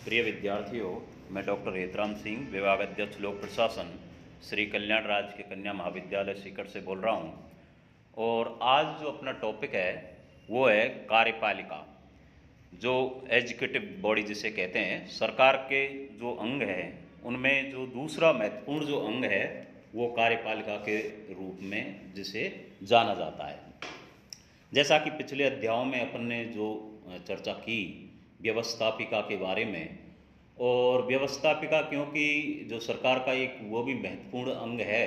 प्रिय विद्यार्थियों, मैं डॉक्टर हेतराम सिंह, विभाग अध्यक्ष लोक प्रशासन, श्री कल्याण राज्य के कन्या महाविद्यालय सीकर से बोल रहा हूँ। और आज जो अपना टॉपिक है वो है कार्यपालिका, जो एजुकेटिव बॉडी जिसे कहते हैं। सरकार के जो अंग हैं उनमें जो दूसरा महत्वपूर्ण जो अंग है वो कार्यपालिका के रूप में जिसे जाना जाता है। जैसा कि पिछले अध्यायों में अपन ने जो चर्चा की व्यवस्थापिका के बारे में, और व्यवस्थापिका क्योंकि जो सरकार का एक वो भी महत्वपूर्ण अंग है,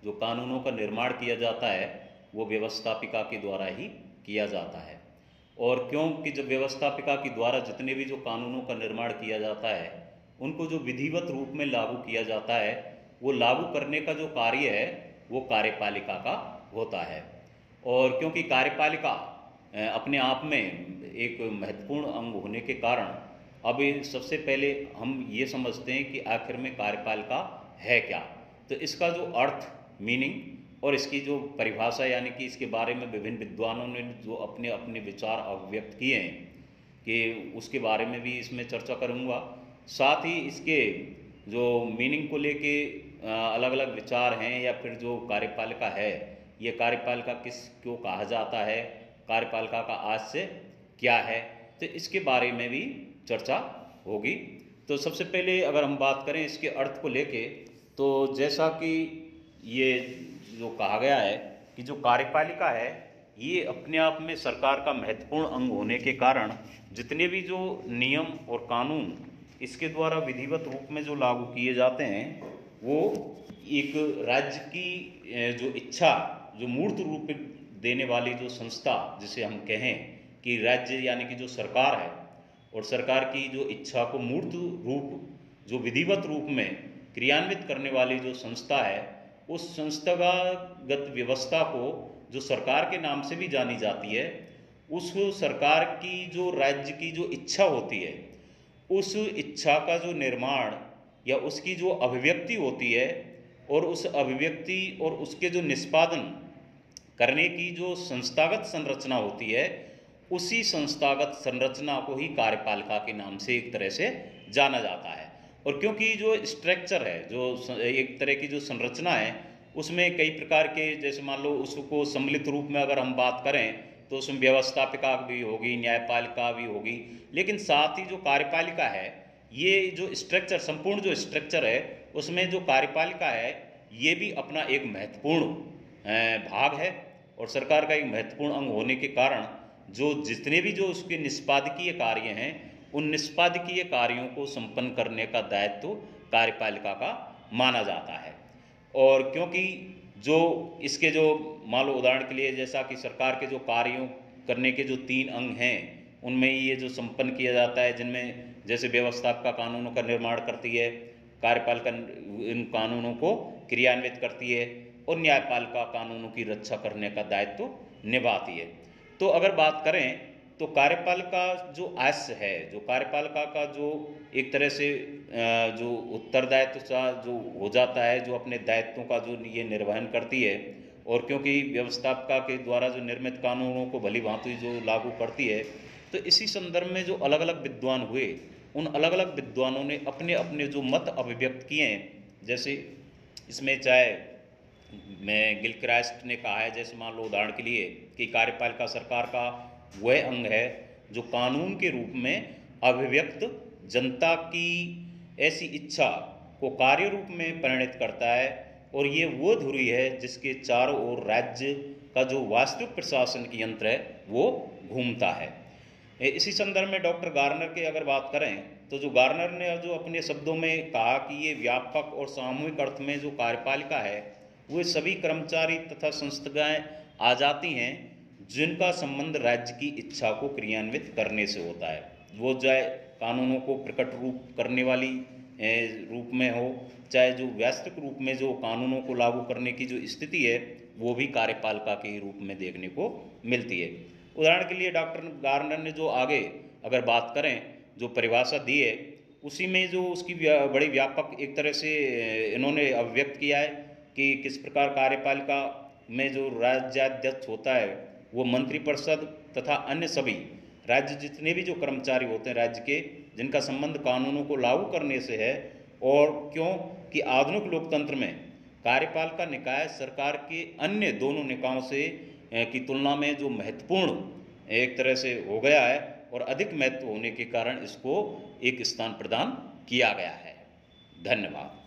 जो कानूनों का निर्माण किया जाता है वो व्यवस्थापिका के द्वारा ही किया जाता है। और क्योंकि जब व्यवस्थापिका के द्वारा जितने भी जो कानूनों का निर्माण किया जाता है उनको जो विधिवत रूप में लागू किया जाता है, वो लागू करने का जो कार्य है वो कार्यपालिका का होता है। और क्योंकि कार्यपालिका अपने आप में एक महत्वपूर्ण अंग होने के कारण अब सबसे पहले हम ये समझते हैं कि आखिर में कार्यपालिका है क्या। तो इसका जो अर्थ, मीनिंग और इसकी जो परिभाषा, यानी कि इसके बारे में विभिन्न विद्वानों ने जो अपने अपने विचार अभिव्यक्त किए हैं कि उसके बारे में भी इसमें चर्चा करूँगा। साथ ही इसके जो मीनिंग को लेके अलग अलग विचार हैं, या फिर जो कार्यपालिका है, ये कार्यपालिका किस क्यों कहा जाता है, कार्यपालिका का आशय क्या है, तो इसके बारे में भी चर्चा होगी। तो सबसे पहले अगर हम बात करें इसके अर्थ को लेके, तो जैसा कि ये जो कहा गया है कि जो कार्यपालिका है ये अपने आप में सरकार का महत्वपूर्ण अंग होने के कारण जितने भी जो नियम और कानून इसके द्वारा विधिवत रूप में जो लागू किए जाते हैं वो एक राज्य की जो इच्छा, जो मूर्त रूप देने वाली जो संस्था जिसे हम कहें कि राज्य यानी कि जो सरकार है, और सरकार की जो इच्छा को मूर्त रूप जो विधिवत रूप में क्रियान्वित करने वाली जो संस्था है, उस संस्थागत व्यवस्था को जो सरकार के नाम से भी जानी जाती है, उस सरकार की जो राज्य की जो इच्छा होती है, उस इच्छा का जो निर्माण या उसकी जो अभिव्यक्ति होती है, और उस अभिव्यक्ति और उसके जो निष्पादन करने की जो संस्थागत संरचना होती है, उसी संस्थागत संरचना को ही कार्यपालिका के नाम से एक तरह से जाना जाता है। और क्योंकि जो स्ट्रक्चर है, जो एक तरह की जो संरचना है, उसमें कई प्रकार के, जैसे मान लो उसको सम्मिलित रूप में अगर हम बात करें तो उसमें व्यवस्थापिका भी होगी, न्यायपालिका भी होगी, लेकिन साथ ही जो कार्यपालिका है, ये जो स्ट्रक्चर, संपूर्ण जो स्ट्रक्चर है, उसमें जो कार्यपालिका है ये भी अपना एक महत्वपूर्ण भाग है। और सरकार का एक महत्वपूर्ण अंग होने के कारण जो जितने भी जो उसके निष्पादकीय कार्य हैं, उन निष्पादकीय कार्यों को संपन्न करने का दायित्व कार्यपालिका का माना जाता है। और क्योंकि जो इसके जो मान लो उदाहरण के लिए, जैसा कि सरकार के जो कार्यों करने के जो 3 अंग हैं उनमें ये जो संपन्न किया जाता है, जिनमें जैसे व्यवस्थापिका कानूनों का निर्माण करती है, कार्यपालिका इन कानूनों को क्रियान्वित करती है, और न्यायपालिका कानूनों की रक्षा करने का दायित्व निभाती है। तो अगर बात करें तो कार्यपालिका जो आशय है, जो कार्यपालिका का जो एक तरह से जो उत्तरदायित्व सा जो हो जाता है, जो अपने दायित्वों का जो ये निर्वहन करती है, और क्योंकि व्यवस्थापिका के द्वारा जो निर्मित कानूनों को भली भांति जो लागू करती है, तो इसी संदर्भ में जो अलग अलग विद्वान हुए, उन अलग अलग विद्वानों ने अपने अपने जो मत अभिव्यक्त किए हैं। जैसे इसमें चाहे मैं गिलक्राइस्ट ने कहा है, जैसे मान लो उदाहरण के लिए कि कार्यपालिका सरकार का वह अंग है जो कानून के रूप में अभिव्यक्त जनता की ऐसी इच्छा को कार्य रूप में परिणित करता है, और ये वो धुरी है जिसके चारों ओर राज्य का जो वास्तविक प्रशासन की यंत्र है वो घूमता है। इसी संदर्भ में डॉक्टर गार्नर की अगर बात करें तो जो गार्नर ने जो अपने शब्दों में कहा कि ये व्यापक और सामूहिक अर्थ में जो कार्यपालिका है वो सभी कर्मचारी तथा संस्थाएं आ जाती हैं जिनका संबंध राज्य की इच्छा को क्रियान्वित करने से होता है। वो चाहे कानूनों को प्रकट रूप करने वाली रूप में हो, चाहे जो वास्तविक रूप में जो कानूनों को लागू करने की जो स्थिति है वो भी कार्यपालिका के रूप में देखने को मिलती है। उदाहरण के लिए डॉक्टर गार्नर ने जो आगे अगर बात करें जो परिभाषा दी है, उसी में जो उसकी बड़ी व्यापक एक तरह से इन्होंने अभिव्यक्त किया है कि किस प्रकार कार्यपालिका में जो राज्याध्यक्ष होता है वो मंत्रिपरिषद तथा अन्य सभी राज्य जितने भी जो कर्मचारी होते हैं राज्य के, जिनका संबंध कानूनों को लागू करने से है, और क्यों कि आधुनिक लोकतंत्र में कार्यपालिका निकाय सरकार के अन्य दोनों निकायों से की तुलना में जो महत्वपूर्ण एक तरह से हो गया है और अधिक महत्व होने के कारण इसको एक स्थान प्रदान किया गया है। धन्यवाद।